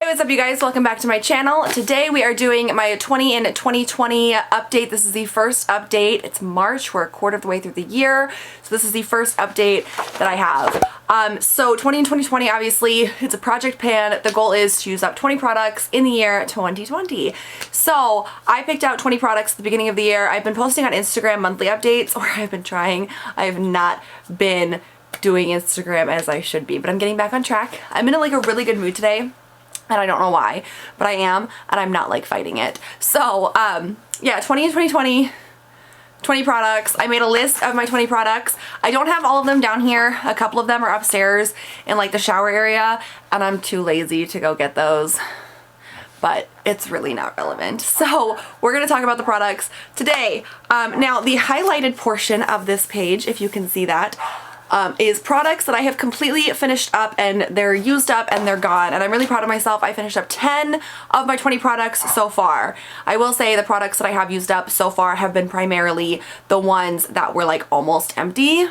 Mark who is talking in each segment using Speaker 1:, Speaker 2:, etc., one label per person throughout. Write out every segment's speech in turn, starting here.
Speaker 1: Hey, what's up you guys? Welcome back to my channel. Today we are doing my 20 in 2020 update. This is the first update. It's March. We're a quarter of the way through the year. So this is the first update that I have. So 20 in 2020, obviously, it's a project plan. The goal is to use up 20 products in the year 2020. So I picked out 20 products at the beginning of the year. I've been posting on Instagram monthly updates, or I've been trying. I have not been doing Instagram as I should be, but I'm getting back on track. I'm in like a really good mood today. And I don't know why, but I am, and I'm not like fighting it. So, yeah, 20 in 2020, 20 products. I made a list of my 20 products. I don't have all of them down here. A couple of them are upstairs in like the shower area, and I'm too lazy to go get those. But it's really not relevant. So we're gonna talk about the products today. Now, the highlighted portion of this page, if you can see that, is products that I have completely finished up and they're used up and they're gone, and I'm really proud of myself. I finished up 10 of my 20 products so far. I will say the products that I have used up so far have been primarily the ones that were like almost empty.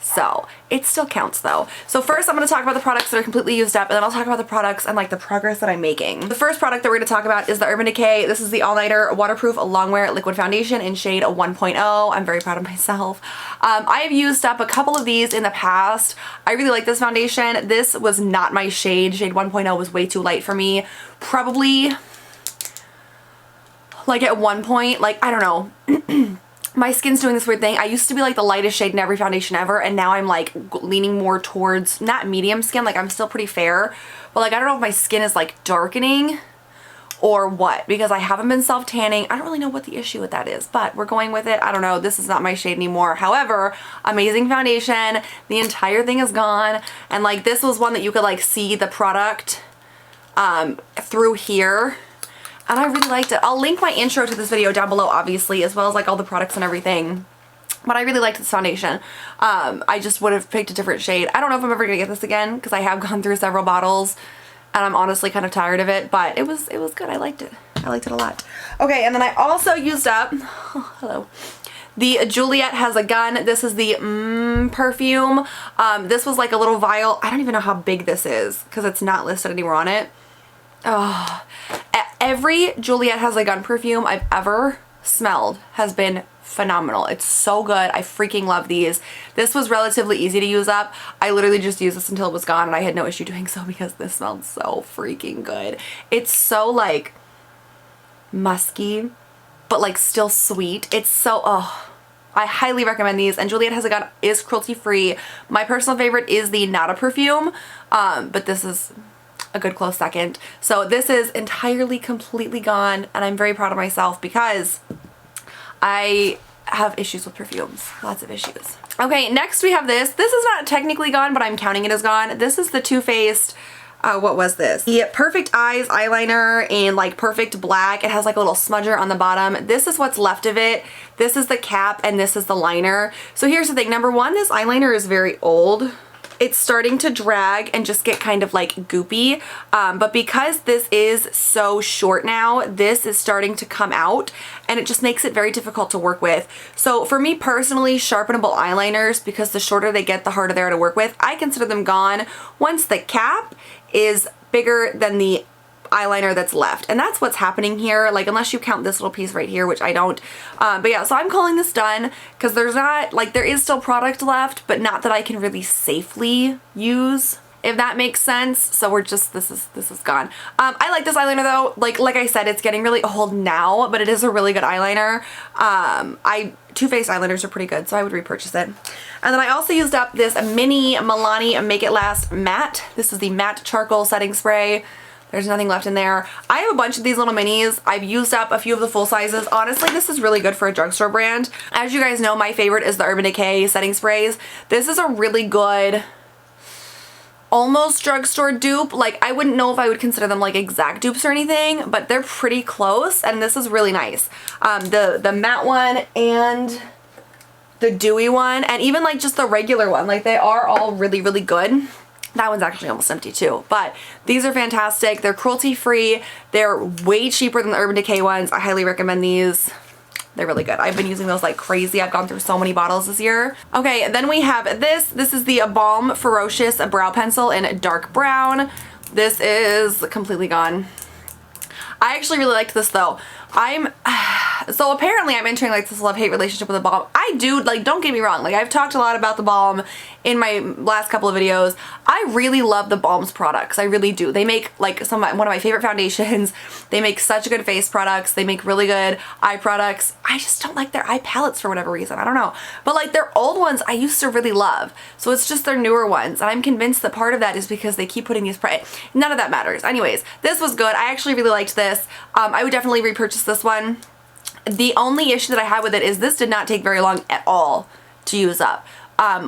Speaker 1: So it still counts though. So first I'm going to talk about the products that are completely used up, and then I'll talk about the products and like the progress that I'm making. The first product that we're going to talk about is the Urban Decay. This is the All Nighter Waterproof Longwear Liquid Foundation in shade 1.0. I'm very proud of myself. I have used up a couple of these in the past. I really like this foundation. This was not my shade. Shade 1.0 was way too light for me. Probably like at one point, like I don't know. My skin's doing this weird thing. I used to be like the lightest shade in every foundation ever, and now I'm like leaning more towards not medium skin. Like I'm still pretty fair, but like I don't know if my skin is like darkening or what, because I haven't been self-tanning. I don't really know what the issue with that is, but we're going with it. I don't know. This is not my shade anymore. However, amazing foundation. The entire thing is gone, and like this was one that you could like see the product through here. And I really liked it. I'll link my intro to this video down below, obviously, as well as like all the products and everything. But I really liked this foundation. I just would have picked a different shade. I don't know if I'm ever gonna get this again, because I have gone through several bottles and I'm honestly kind of tired of it, but it was good. I liked it. I liked it a lot. Okay, and then I also used up, oh, hello, the Juliet Has a Gun. This is the perfume. This was like a little vial. I don't even know how big this is because it's not listed anywhere on it. Oh, every Juliet Has a Gun perfume I've ever smelled has been phenomenal. It's so good. I freaking love these. This was relatively easy to use up. I literally just used this until it was gone, and I had no issue doing so because this smelled so freaking good. It's so like musky, but like still sweet. It's so, oh, I highly recommend these. And Juliet Has a Gun is cruelty free. My personal favorite is the Nada perfume, but this is a good close second. So this is entirely completely gone, and I'm very proud of myself because I have issues with perfumes. Lots of issues. Okay, next we have this. This is not technically gone, but I'm counting it as gone. This is the Too Faced, what was this? The Perfect Eyes Eyeliner in like perfect black. It has like a little smudger on the bottom. This is what's left of it. This is the cap, and this is the liner. So here's the thing. Number one, this eyeliner is very old. It's starting to drag and just get kind of like goopy, but because this is so short now, this is starting to come out, and it just makes it very difficult to work with. So for me personally, sharpenable eyeliners, because the shorter they get, the harder they are to work with, I consider them gone once the cap is bigger than the eyeliner that's left. And that's what's happening here, like unless you count this little piece right here, which I don't, but yeah, so I'm calling this done because there's not, like, there is still product left, but not that I can really safely use, if that makes sense. So we're just, this is gone. I like this eyeliner though. Like I said, it's getting really old now, but it is a really good eyeliner. Too Faced eyeliners are pretty good, so I would repurchase it. And then I also used up this mini Milani Make It Last Matte. This is the Matte Charcoal Setting Spray. There's nothing left in there. I have a bunch of these little minis. I've used up a few of the full sizes. Honestly, this is really good for a drugstore brand. As you guys know, my favorite is the Urban Decay setting sprays. This is a really good, almost drugstore dupe. Like, I wouldn't know if I would consider them like exact dupes or anything, but they're pretty close, and this is really nice. The matte one and the dewy one, and even like just the regular one, like they are all really, really good. That one's actually almost empty too, but these are fantastic. They're cruelty free. They're way cheaper than the Urban Decay ones. I highly recommend these. They're really good. I've been using those like crazy. I've gone through so many bottles this year. Okay, then we have this. This is the Abomb Ferocious Brow Pencil in dark brown. This is completely gone. I actually really liked this though. So apparently I'm entering like this love-hate relationship with the balm. I do, like, don't get me wrong, like I've talked a lot about the balm in my last couple of videos. I really love the balm's products. I really do. They make like one of my favorite foundations. They make such good face products. They make really good eye products. I just don't like their eye palettes for whatever reason. I don't know. But like their old ones I used to really love. So it's just their newer ones. And I'm convinced that part of that is because they keep putting these none of that matters. Anyways, this was good. I actually really liked this. I would definitely repurchase this one. The only issue that I had with it is this did not take very long at all to use up.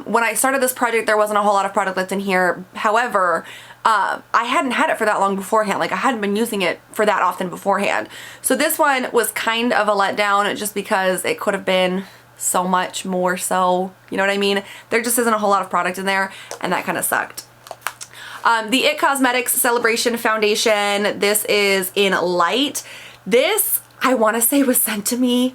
Speaker 1: When I started this project, there wasn't a whole lot of product left in here. However, I hadn't had it for that long beforehand. Like I hadn't been using it for that often beforehand. So this one was kind of a letdown just because it could have been so much more so, you know what I mean? There just isn't a whole lot of product in there and that kind of sucked. The IT Cosmetics Celebration Foundation, this is in light. This, I want to say, was sent to me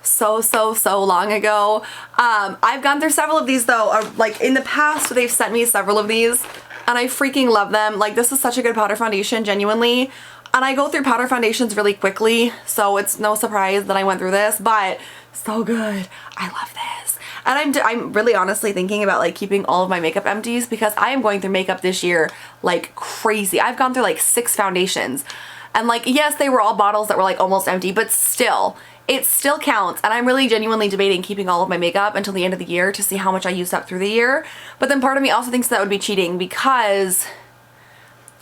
Speaker 1: so long ago. I've gone through several of these though. Like in the past, they've sent me several of these and I freaking love them. Like this is such a good powder foundation, genuinely. And I go through powder foundations really quickly, so it's no surprise that I went through this, but so good. I love this. And I'm really honestly thinking about like keeping all of my makeup empties because I am going through makeup this year like crazy. I've gone through like 6 foundations. And like, yes, they were all bottles that were like almost empty, but still, it still counts. And I'm really genuinely debating keeping all of my makeup until the end of the year to see how much I used up through the year. But then part of me also thinks that would be cheating because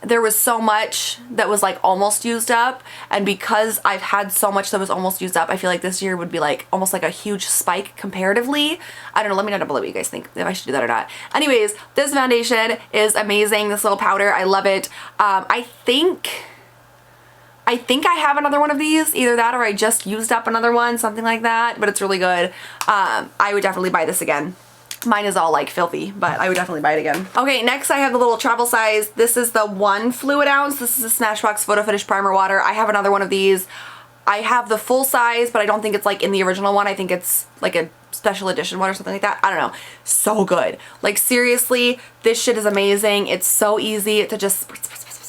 Speaker 1: there was so much that was like almost used up, and because I've had so much that was almost used up, I feel like this year would be like almost like a huge spike comparatively. I don't know, let me know down below what you guys think, if I should do that or not. Anyways, this foundation is amazing. This little powder, I love it. I think I have another one of these, either that or I just used up another one, something like that, but it's really good. I would definitely buy this again. Mine is all like filthy, but I would definitely buy it again. Okay, next I have the little travel size. This is the 1 fluid ounce. This is a Smashbox Photo Finish Primer Water. I have another one of these. I have the full size, but I don't think it's like in the original one. I think it's like a special edition one or something like that. I don't know. So good. Like seriously, this shit is amazing. It's so easy to just...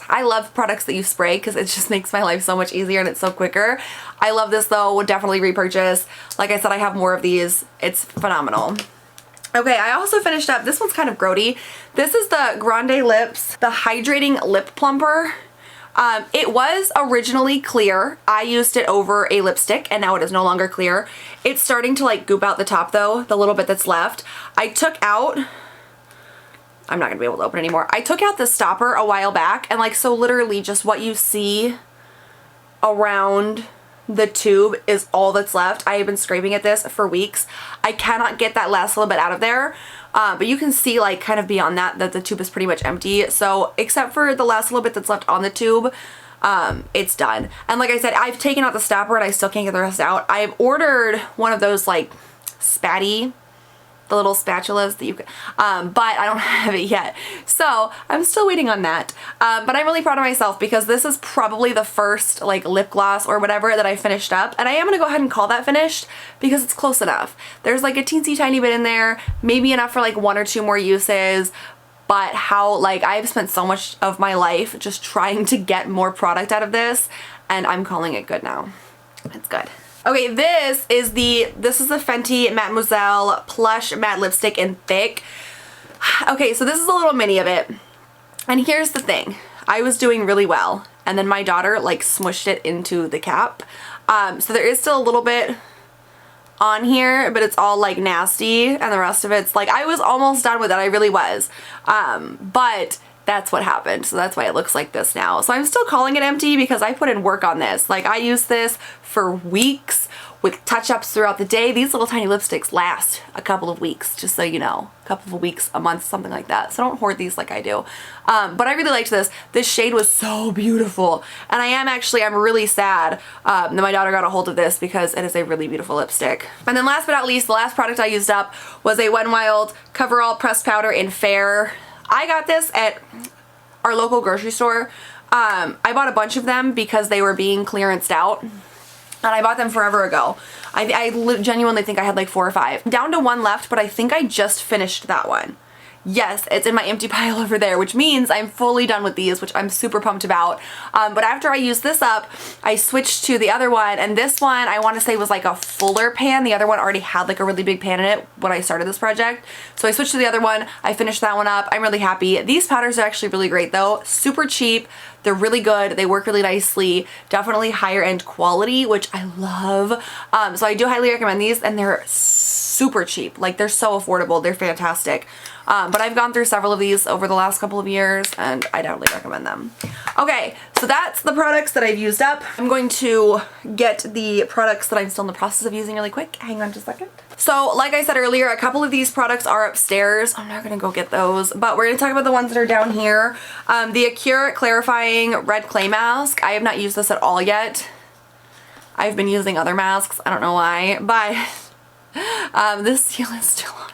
Speaker 1: I love products that you spray because it just makes my life so much easier and it's so quicker. I love this though. Would definitely repurchase. Like I said, I have more of these. It's phenomenal. Okay, I also finished up, this one's kind of grody. This is the Grande Lips, the Hydrating Lip Plumper. It was originally clear. I used it over a lipstick and now it is no longer clear. It's starting to like goop out the top though, the little bit that's left. I took out, I'm not gonna be able to open it anymore. I took out the stopper a while back and like, so literally just what you see around the tube is all that's left. I have been scraping at this for weeks. I cannot get that last little bit out of there. But you can see like kind of beyond that the tube is pretty much empty. So except for the last little bit that's left on the tube, it's done. And like I said, I've taken out the stopper and I still can't get the rest out. I've ordered one of those like spatty, the little spatulas that you can, but I don't have it yet. So I'm still waiting on that. But I'm really proud of myself because this is probably the first like lip gloss or whatever that I finished up. And I am gonna go ahead and call that finished because it's close enough. There's like a teensy tiny bit in there, maybe enough for like 1 or 2 more uses. But how, like, I've spent so much of my life just trying to get more product out of this, and I'm calling it good now. It's good. Okay, this is the Fenty Mademoiselle Plush Matte Lipstick in Thick. Okay, so this is a little mini of it. And here's the thing. I was doing really well, and then my daughter, like, smushed it into the cap. So there is still a little bit on here, but it's all, like, nasty, and the rest of it's, like, I was almost done with it. I really was. But that's what happened. So that's why it looks like this now. So I'm still calling it empty because I put in work on this. Like, I used this for weeks with touch-ups throughout the day. These little tiny lipsticks last a couple of weeks, just so you know. A couple of weeks, a month, something like that. So don't hoard these like I do. But I really liked this. This shade was so beautiful. And I'm really sad that my daughter got a hold of this because it is a really beautiful lipstick. And then last but not least, the last product I used up was a Wet n Wild CoverAll Pressed Powder in Fair. I got this at our local grocery store. I bought a bunch of them because they were being clearanced out. And I bought them forever ago. I genuinely think I had like 4 or 5. Down to 1 left, but I think I just finished that one. Yes, it's in my empty pile over there, which means I'm fully done with these, which I'm super pumped about. But after I used this up, I switched to the other one, and this one I want to say was like a fuller pan. The other one already had like a really big pan in it when I started this project. So I switched to the other one. I finished that one up. I'm really happy. These powders are actually really great though. Super cheap. They're really good. They work really nicely. Definitely higher end quality, which I love. So I do highly recommend these, and they're super cheap. Like, they're so affordable. They're fantastic. But I've gone through several of these over the last couple of years, and I definitely recommend them. Okay, so that's the products that I've used up. I'm going to get the products that I'm still in the process of using really quick. Hang on just a second. So like I said earlier, a couple of these products are upstairs. I'm not gonna go get those, but we're gonna talk about the ones that are down here. The Acure Clarifying Red Clay Mask. I have not used this at all yet. I've been using other masks. I don't know why, but this seal is still on it.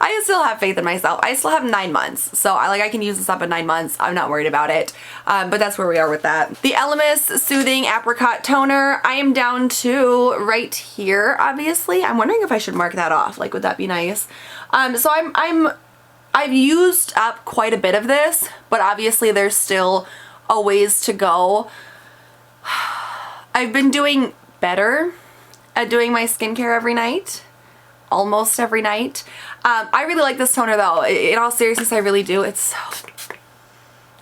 Speaker 1: I still have faith in myself. I still have 9 months, so I can use this up in 9 months. I'm not worried about it, but that's where we are with that. The Elemis Soothing Apricot Toner, I am down to right here, obviously. I'm wondering if I should mark that off. Like, would that be nice? So I've used up quite a bit of this, but obviously there's still a ways to go. I've been doing better at doing my skincare every night. Almost every night. I really like this toner though. In all seriousness, I really do. It's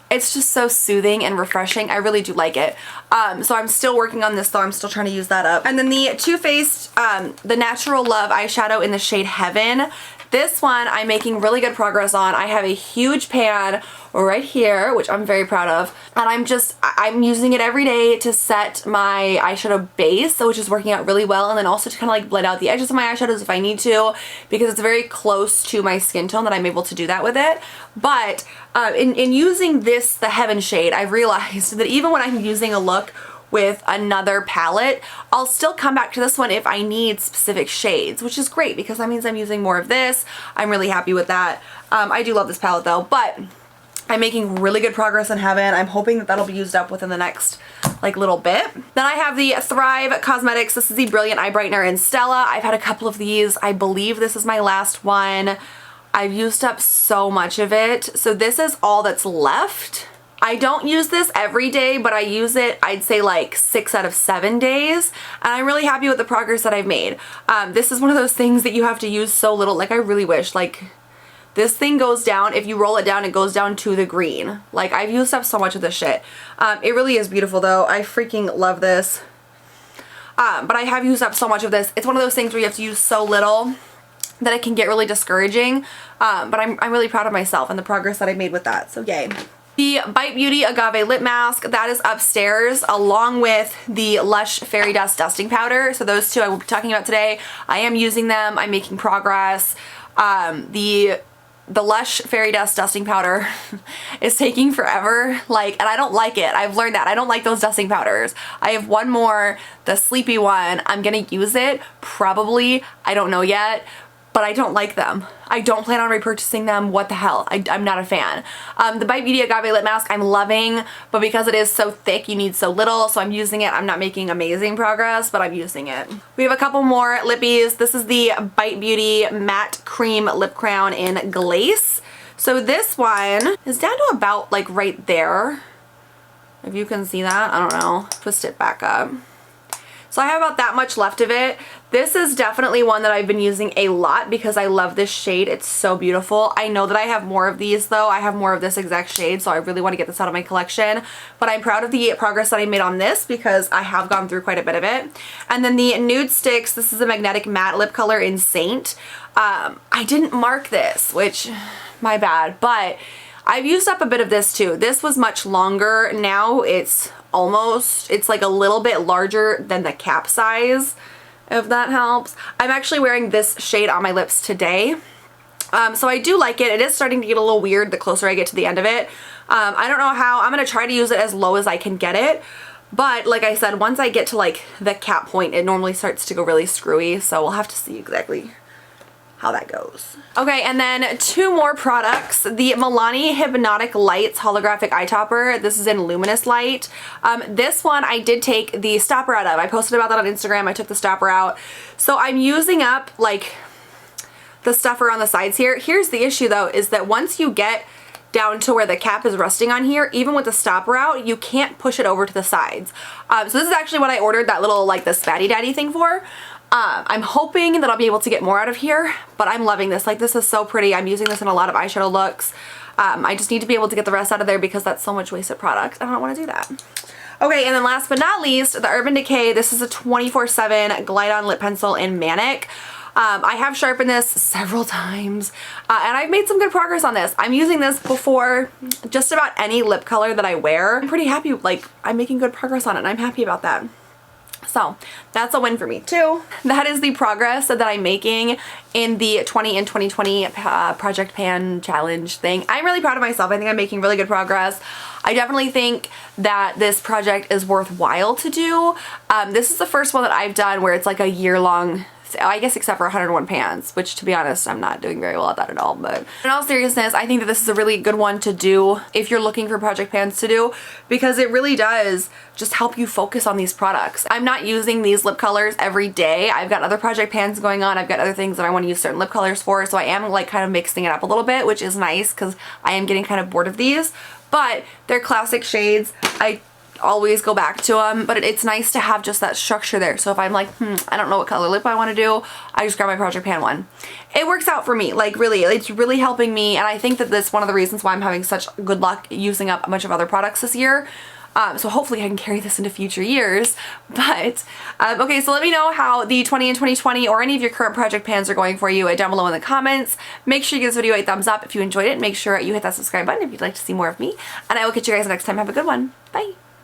Speaker 1: just so soothing and refreshing. I really do like it. So I'm still working on this though. I'm still trying to use that up. And then the Too Faced the Natural Love eyeshadow in the shade Heaven. This one I'm making really good progress on. I have a huge pan right here, which I'm very proud of. And I'm using it every day to set my eyeshadow base, which is working out really well. And then also to kind of like blend out the edges of my eyeshadows if I need to, because it's very close to my skin tone that I'm able to do that with it. But in using this, the Heaven shade, I've realized that even when I'm using a look with another palette, I'll still come back to this one if I need specific shades, which is great because that means I'm using more of this. I'm really happy with that. I do love this palette though, but I'm making really good progress on Heaven. I'm hoping that that'll be used up within the next like little bit. Then I have the Thrive Cosmetics. This is the Brilliant Eye Brightener in Stella. I've had a couple of these. I believe this is my last one. I've used up so much of it. So this is all that's left. I don't use this every day, but I use it, I'd say like 6 out of 7 days, and I'm really happy with the progress that I've made. This is one of those things that you have to use so little. Like, I really wish, like, this thing goes down, if you roll it down, it goes down to the green. Like, I've used up so much of this shit. It really is beautiful though. I freaking love this. But I have used up so much of this. It's one of those things where you have to use so little that it can get really discouraging. But I'm really proud of myself and the progress that I've made with that, so yay. The Bite Beauty Agave Lip Mask, that is upstairs, along with the Lush Fairy Dust Dusting Powder. So those two I will be talking about today. I am using them. I'm making progress. The Lush Fairy Dust Dusting Powder is taking forever, and I don't like it. I've learned that. I don't like those dusting powders. I have one more, the Sleepy one. I'm gonna use it, probably. I don't know yet. But I don't like them. I don't plan on repurchasing them. What the hell? I'm not a fan. The Bite Beauty Agave Lip Mask I'm loving, but because it is so thick, you need so little, so I'm using it. I'm not making amazing progress, but I'm using it. We have a couple more lippies. This is the Bite Beauty Matte Creme Lip Crayon in Glace. So this one is down to about like right there. If you can see that, I don't know. Twist it back up. So I have about that much left of it. This is definitely one that I've been using a lot because I love this shade. It's so beautiful. I know that I have more of these though. I have more of this exact shade, so I really want to get this out of my collection. But I'm proud of the progress that I made on this because I have gone through quite a bit of it. And then the Nude Sticks, this is a magnetic matte lip color in Saint. I didn't mark this, which, my bad, but I've used up a bit of this too. This was much longer. Now it's like a little bit larger than the cap size, if that helps. I'm actually wearing this shade on my lips today. So I do like it. It is starting to get a little weird the closer I get to the end of it. I don't know how. I'm going to try to use it as low as I can get it. But like I said, once I get to like the cap point, it normally starts to go really screwy. So we'll have to see exactly how that goes. Okay, and then 2 more products. The Milani Hypnotic Lights Holographic Eye Topper. This is in Luminous Light. This one I did take the stopper out of. I posted about that on Instagram. I took the stopper out. So I'm using up like the stuff around the sides here. Here's the issue though, is that once you get down to where the cap is resting on here, even with the stopper out, you can't push it over to the sides. So this is actually what I ordered that little like the Spatty Daddy thing for. I'm hoping that I'll be able to get more out of here, but I'm loving this. Like, this is so pretty. I'm using this in a lot of eyeshadow looks. I just need to be able to get the rest out of there because that's so much wasted product. I don't want to do that. Okay, and then last but not least, the Urban Decay. This is a 24/7 Glide On Lip Pencil in Manic. I have sharpened this several times, and I've made some good progress on this. I'm using this before just about any lip color that I wear. I'm pretty happy, like, I'm making good progress on it, and I'm happy about that. So that's a win for me too. That is the progress that I'm making in the 20 in 2020 Project Pan challenge thing. I'm really proud of myself. I think I'm making really good progress. I definitely think that this project is worthwhile to do. This is the first one that I've done where it's like a year-long, I guess except for 101 pans, which to be honest, I'm not doing very well at that at all. But in all seriousness, I think that this is a really good one to do if you're looking for project pans to do, because it really does just help you focus on these products. I'm not using these lip colors every day. I've got other project pans going on. I've got other things that I want to use certain lip colors for. So I am like kind of mixing it up a little bit, which is nice because I am getting kind of bored of these, but they're classic shades. I always go back to them, but it's nice to have just that structure there. So if I'm like, I don't know what color lip I want to do, I just grab my project pan one. It works out for me, like really, it's really helping me, and I think that that's one of the reasons why I'm having such good luck using up a bunch of other products this year. So hopefully I can carry this into future years. But okay, so let me know how the 20 in 2020 or any of your current project pans are going for you down below in the comments. Make sure you give this video a thumbs up if you enjoyed it. Make sure you hit that subscribe button if you'd like to see more of me, and I will catch you guys next time. Have a good one. Bye.